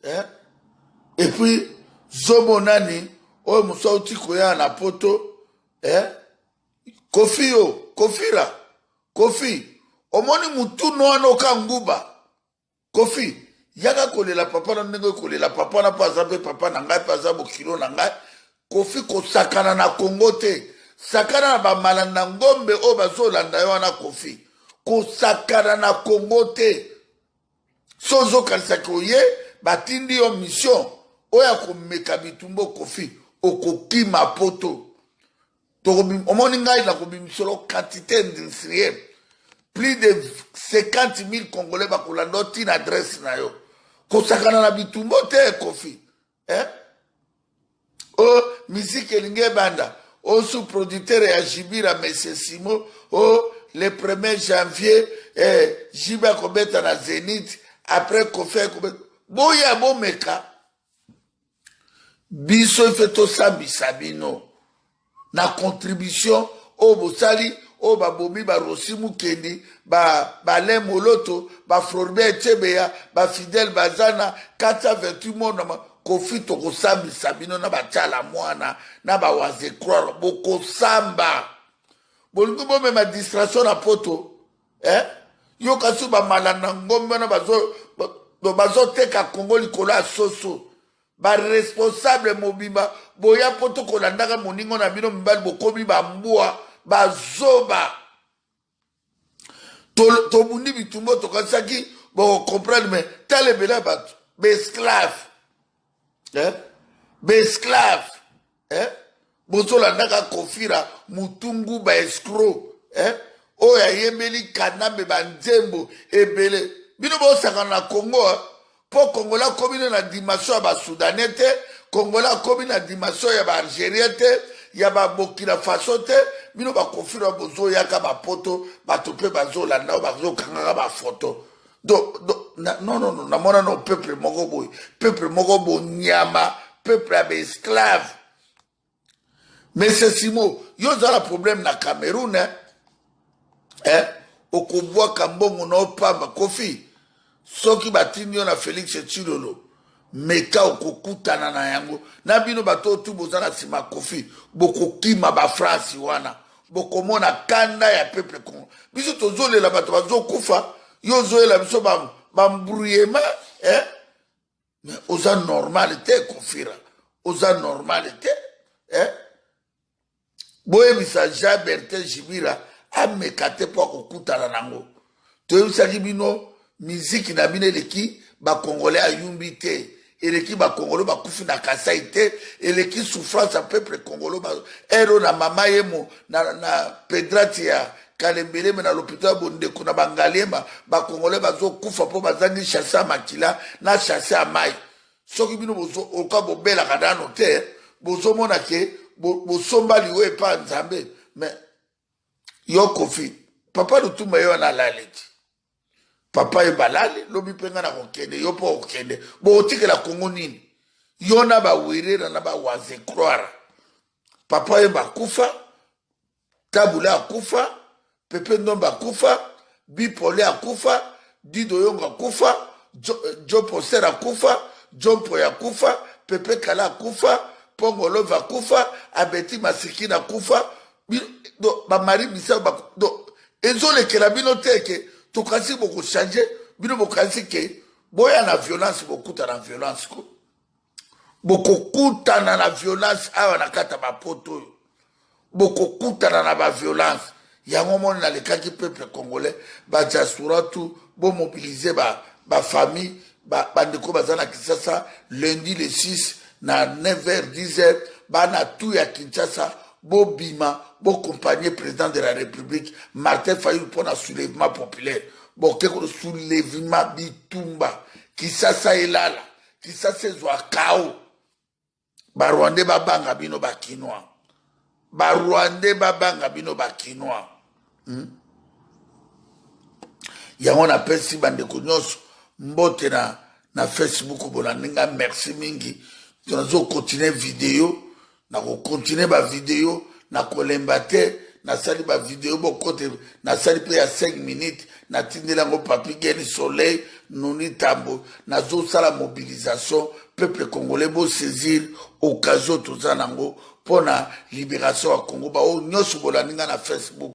hein? Et puis zomonani o musauti koya na poto, hein? Kofi yo, Kofira, Kofi, omoni mutu noano kanguba, Kofi, yaga kole la papa na ndenge kole la papa na pazabe papa na ngai pazabo kilo na ngai, Kofi ko sakana na Kongo te, sakana na ba malanda ngombe o bazolanda yo na Kofi, ko sakana na Kongo te, sozo kanisa koye, batindi yo mission, oya ko meka bitumbo Kofi, okoki mapoto. Omoni ngai na kobimisolo quantité industrielle. Plus de 50 000 Congolais bakolanda tina adresse na yo. Kosakana na bitumbo te Kofi. Hein? Oh, musique elinge banda. Oh, sous-producteur ya Jibira Mese Simo. Oh, le 1er janvier, Jiba kobeta na Zénith. Après Kofi kobeta. Boya bo meka. Biso feto sambi sabino. Na contribution au bosali au babomi ba rosimu kendi ba le moloto ba Floribert Chebeya ba Fidel Bazana 428 mona Kofi toko sambi sabino na batala mwana na ba waze croire boko samba bolingo bo ma distraction na poto yo kasu ba malana ngombe na bazo teka Kongo likola soso ba responsable mobimba boya poto kolandaka moningo na bino mibali bokomi ba mbua ba zoba to mundi bitumbo to kasaki bo comprendre mais tale bela bat be esclave bozo landaka Kofira mutungu ba escroc oya yembeli kanambe ba nzembo ebele bino bo sakana na Congo. Po Kongola komine na dimension ya ba Soudanais te, Kongola komine na dimension ya ba Algérien te, ya ba Burkina Faso te, bino ba Kofira bozo yaka ba poto, ba tope bazo landa, bazo kangaka ba photo. Non, na mona no peuple moko boy nyama, peuple abe esclave. Mais c'est Simo, yo za la problème na Cameroun, okobwa kambongo no pamba Kofi. Soki batini yo na Félix Tshilolo meka okokutana na yango na bino bato tu bozana sima Kofi bokokima ba France wana bokomona kanda ya peuple Congo biso tozolela bato bazokufa yo zoela biso ba mbrouillema mais oza normalité Kofira oza normalité boyebisa Jean Bertin Jibira amekate po akokutana nango toyebisaki bino musique na bine eleki ba Congolais ayumbi te eleki ba Congolais ba kufi na Kasai te eleki souffrance a peuple Congolais ba ero na mama yemo na Pedrati ya Kalembele na l'hôpital Bondeko na Bangalema ba Congolais bazo kufa po bazangi chassa makila na chassa mai soki bino bozo oka bobela kadano te bozo mona ke bosomba liwe pa nzambe mais yo Kofi papa lutuma yo na laleti papa ebalale lobi penga na kokende yo po okende bo otikela Kongo nini yo na ba werera na ba waze croire papa yeba kufa tabula kufa pepe ndomba kufa bipole akufa dido yonga kufa jopo sera kufa jompo ya kufa pepe kala kufa pongolova kufa abeti masikina kufa ba mari misa do ezole kela bino teke to kasi boko changer bino bokasi ke boya na violence bokuta na violence ko bokokuta na violence awa na kata bapoto bokokuta na ba violence yango moni na lekaki peuple congolais ba diaspora tout bo mobiliser ba famille ba ndeko bazana Kinshasa lundi le 6 na 9h 10h ba na tout ya Kinshasa bo bima bo accompagner président de la République Martin Fayulu pour un soulèvement populaire bon quelque soulèvement bitumba Kinshasa elala Kinshasa zwa kao ba Rwandais babanga bino ba Kinois ba Rwandais babanga bino ba Kinois yango na pesi bandeko nyonso mbote na Facebook bona ninga merci mingi tunazo continuer vidéo na ko continuer ba vidéo na kolemba te nasali ba vidéo bokote nasali pe ya 5 minutes natindeli yango Papi Geni Soleil Noni Tambo nazosala mobilisation peuple congolais bo saisir occasion toza nango pona libération ya Congo ba o nyonso bolandinga na Facebook